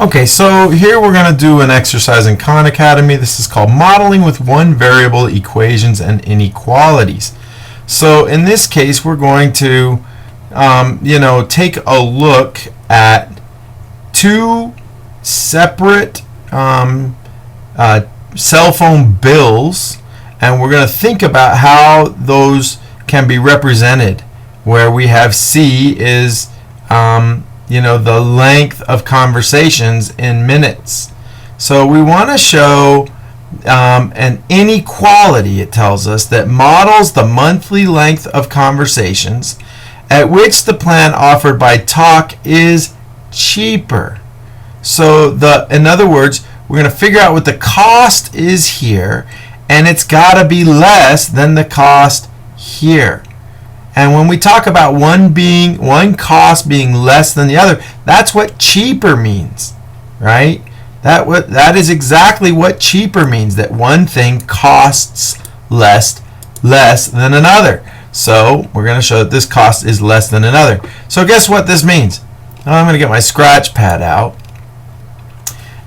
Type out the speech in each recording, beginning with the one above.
Okay, so here we're going to do an exercise in Khan Academy. This is called Modeling with One Variable Equations and Inequalities. So in this case, we're going to, take a look at two separate cell phone bills, and we're going to think about how those can be represented, where we have C is the length of conversations in minutes. So we want to show an inequality, it tells us, that models the monthly length of conversations at which the plan offered by Talk is cheaper. So in other words, we're going to figure out what the cost is here, and it's got to be less than the cost here. And when we talk about one cost being less than the other, that's what cheaper means, right? That is exactly what cheaper means, that one thing costs less than another. So we're going to show that this cost is less than another. So guess what this means? I'm going to get my scratch pad out.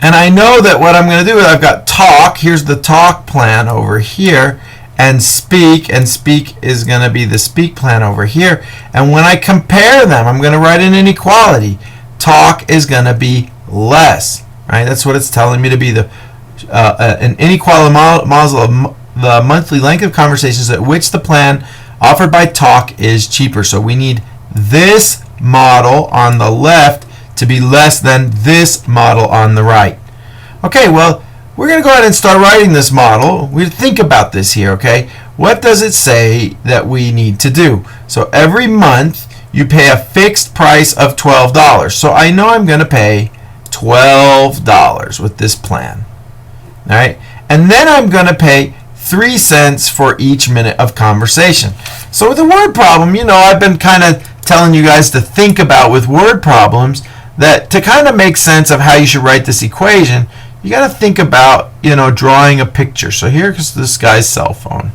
And I know that what I'm going to do is I've got Talk. Here's the Talk plan over here. And Speak is going to be the Speak plan over here. And when I compare them, I'm going to write an inequality. Talk is going to be less, right? That's what it's telling me to be. An inequality model of the monthly length of conversations at which the plan offered by Talk is cheaper. So we need this model on the left to be less than this model on the right. Okay, well, we're going to go ahead and start writing this model. We think about this here, okay? What does it say that we need to do? So every month you pay a fixed price of $12. So I know I'm going to pay $12 with this plan. All right? And then I'm going to pay 3 cents for each minute of conversation. So with the word problem, I've been kind of telling you guys to think about with word problems that to kind of make sense of how you should write this equation, you got to think about, drawing a picture. So here's this guy's cell phone.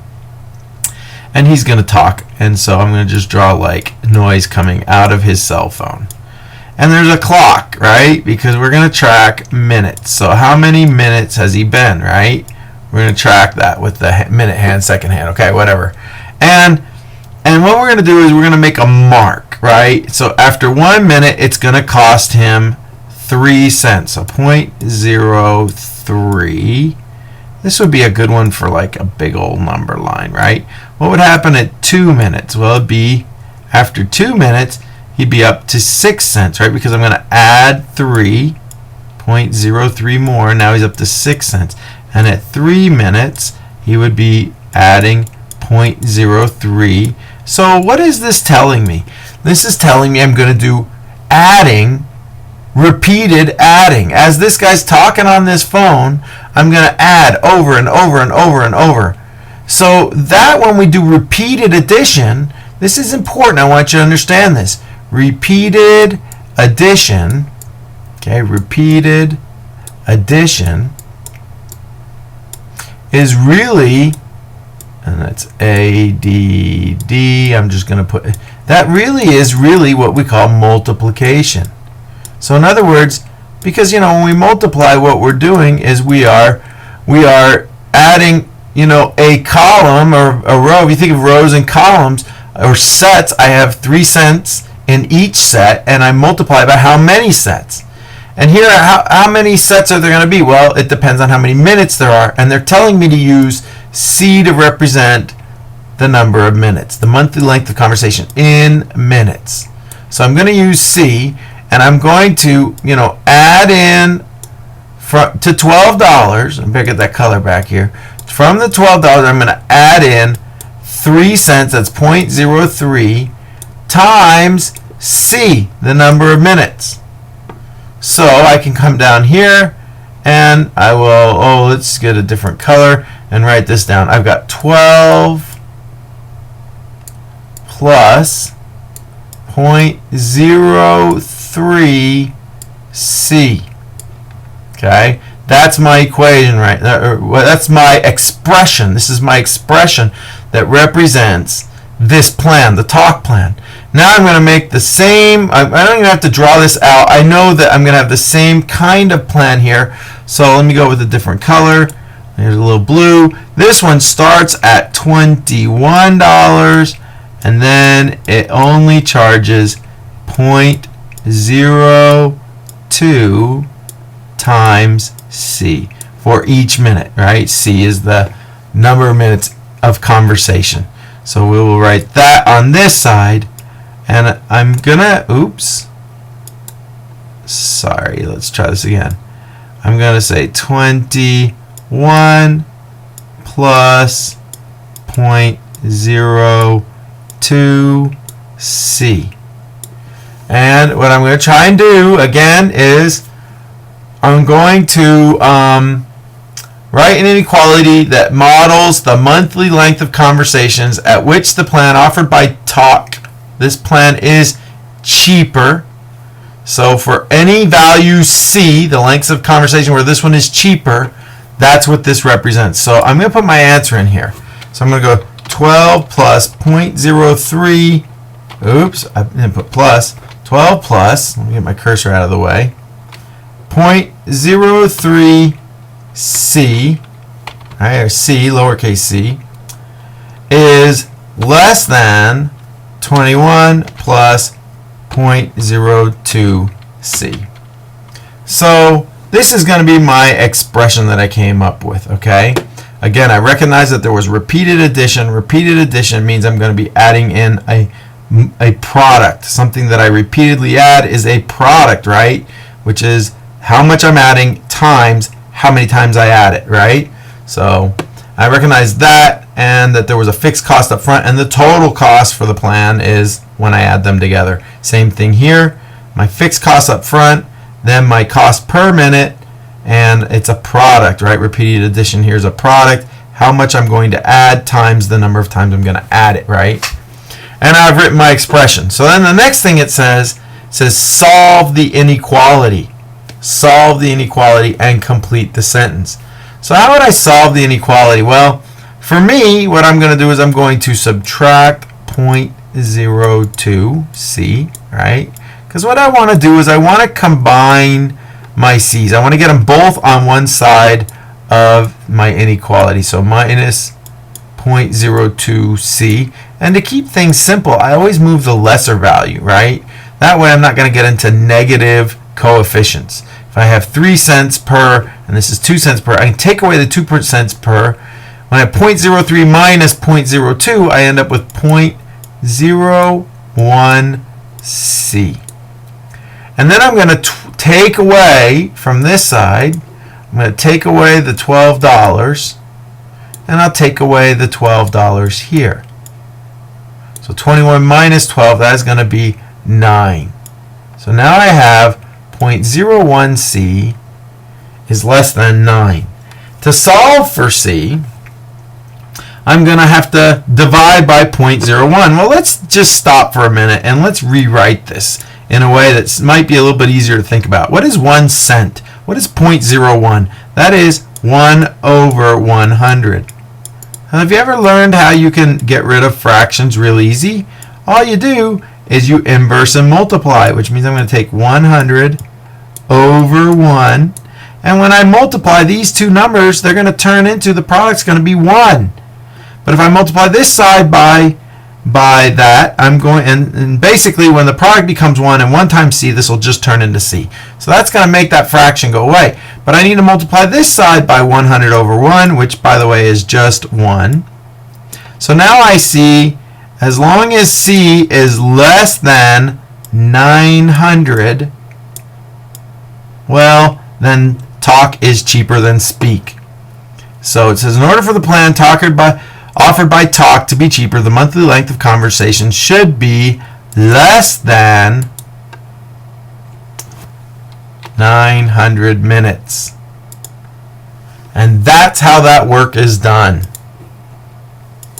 And he's going to talk. And so I'm going to just draw like noise coming out of his cell phone. And there's a clock, right? Because we're going to track minutes. So how many minutes has he been, right? We're going to track that with the minute hand, second hand. Okay, whatever. And what we're going to do is we're going to make a mark, right? So after 1 minute, it's going to cost him 3 cents, so 0.03. This would be a good one for like a big old number line, right? What would happen at 2 minutes? Well, it'd be after 2 minutes, he'd be up to 6 cents, right? Because I'm going to add 3.03 more. Now he's up to 6 cents. And at 3 minutes, he would be adding 0.03. So what is this telling me? This is telling me I'm going to do adding, repeated adding. As this guy's talking on this phone, I'm going to add over and over and over and over. So that when we do repeated addition, this is important. I want you to understand this. Repeated addition, okay, repeated addition is really, and that's ADD, I'm just going to put, that really is what we call multiplication. So in other words, because when we multiply, what we're doing is we are adding a column or a row. If you think of rows and columns or sets, I have 3 cents in each set, and I multiply by how many sets. And here, how many sets are there going to be? Well, it depends on how many minutes there are, and they're telling me to use C to represent the number of minutes, the monthly length of conversation in minutes. So I'm going to use C, and I'm going to, add in to $12. I'm going to get that color back here. From the $12, I'm going to add in 3 cents, that's 0.03, times C, the number of minutes. So I can come down here, and I will, let's get a different color and write this down. I've got 12 plus 0.03 C. Okay, that's my equation, right? That's my expression. This is my expression that represents this plan, the Talk plan. Now I'm going to make the same, I don't even have to draw this out. I know that I'm going to have the same kind of plan here. So let me go with a different color. Here's a little blue. This one starts at $21, and then it only charges 0.02 times C for each minute, right? C is the number of minutes of conversation. So we will write that on this side, and I'm gonna, sorry, let's try this again. I'm gonna say 21 plus 0.02 C. And what I'm going to try and do again is I'm going to write an inequality that models the monthly length of conversations at which the plan offered by Talk, this plan is cheaper. So for any value C, the lengths of conversation where this one is cheaper, that's what this represents. So I'm going to put my answer in here. So I'm going to go 12 plus 0.03. I didn't put plus. 12 plus, let me get my cursor out of the way, 0.03 C, right, or C, lowercase c, is less than 21 plus 0.02 C. So this is going to be my expression that I came up with, okay? Again, I recognize that there was repeated addition. Repeated addition means I'm going to be adding in a product. Something that I repeatedly add is a product, right? Which is how much I'm adding times how many times I add it, right? So I recognize that, and that there was a fixed cost up front, and the total cost for the plan is when I add them together. Same thing here. My fixed cost up front, then my cost per minute, and it's a product, right? Repeated addition here is a product. How much I'm going to add times the number of times I'm going to add it, right? And I've written my expression. So then the next thing it says solve the inequality. Solve the inequality and complete the sentence. So how would I solve the inequality? Well, for me, what I'm going to do is I'm going to subtract 0.02 C, right? Because what I want to do is I want to combine my C's. I want to get them both on one side of my inequality. So minus 0.02 C. And to keep things simple, I always move the lesser value, right? That way I'm not going to get into negative coefficients. If I have 3 cents per, and this is 2 cents per, I can take away the 2 cents per. When I have 0.03 minus 0.02, I end up with 0.01 C. And then I'm going to take away from this side, I'm going to take away the $12, and I'll take away the $12 here. So 21 minus 12, that is going to be 9. So now I have 0.01 C is less than 9. To solve for C, I'm going to have to divide by 0.01. Well, let's just stop for a minute and let's rewrite this in a way that might be a little bit easier to think about. What is 1 cent? What is 0.01? That is 1 over 100. Have you ever learned how you can get rid of fractions real easy? All you do is you inverse and multiply, which means I'm going to take 100 over 1. And when I multiply these two numbers, they're going to turn into, the product's going to be 1. But if I multiply this side by that, I'm going, and basically when the product becomes 1 and 1 times C, this will just turn into C. So that's going to make that fraction go away. But I need to multiply this side by 100 over 1, which by the way is just 1. So now I see, as long as C is less than 900, well, then talk is cheaper than speak. So it says, in order for the plan offered by Talk to be cheaper, the monthly length of conversation should be less than 900 minutes. And that's how that work is done.